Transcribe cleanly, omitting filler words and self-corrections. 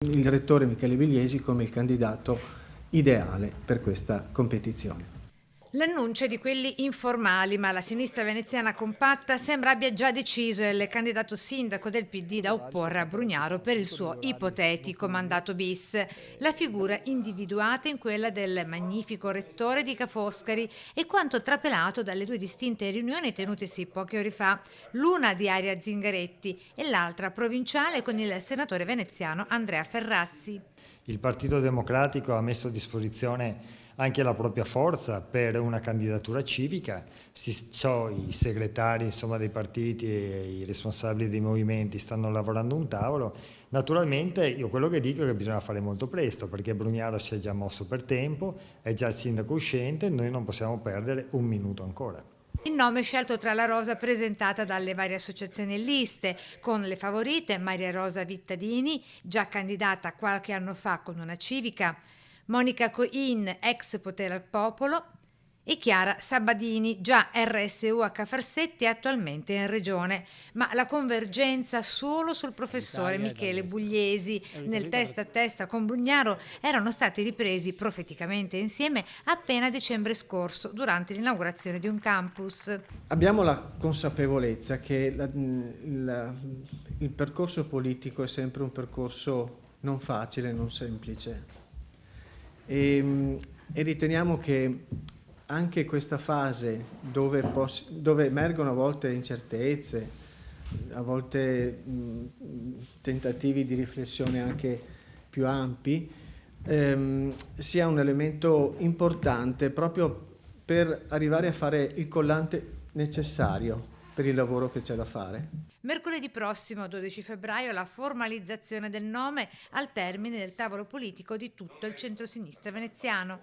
il rettore Michele Vigliesi come il candidato ideale per questa competizione. L'annuncio è di quelli informali, ma la sinistra veneziana compatta sembra abbia già deciso il candidato sindaco del PD da opporre a Brugnaro per il suo ipotetico mandato bis. La figura individuata in quella del magnifico rettore di Ca' Foscari e quanto trapelato dalle due distinte riunioni tenutesi poche ore fa, l'una di Aria Zingaretti e l'altra provinciale con il senatore veneziano Andrea Ferrazzi. Il Partito Democratico ha messo a disposizione anche la propria forza per una candidatura civica. I segretari dei partiti e i responsabili dei movimenti stanno lavorando a un tavolo. Naturalmente io quello che dico è che bisogna fare molto presto, perché Brugnaro si è già mosso per tempo, è già il sindaco uscente, noi non possiamo perdere un minuto ancora. Il nome scelto tra la rosa presentata dalle varie associazioni e liste, con le favorite Maria Rosa Vittadini, già candidata qualche anno fa con una civica, Monica Coin, ex Potere al Popolo, e Chiara Sabadini, già RSU a Cafarsetti e attualmente in regione, ma la convergenza solo sul professore Michele Bugliesi. Nel testa a testa con Brugnaro erano stati ripresi profeticamente insieme appena a dicembre scorso, durante l'inaugurazione di un campus. Abbiamo la consapevolezza che il percorso politico è sempre un percorso non facile, non semplice e riteniamo che anche questa fase dove emergono a volte incertezze, a volte tentativi di riflessione anche più ampi, sia un elemento importante proprio per arrivare a fare il collante necessario per il lavoro che c'è da fare. Mercoledì prossimo, 12 febbraio, la formalizzazione del nome al termine del tavolo politico di tutto il centrosinistra veneziano.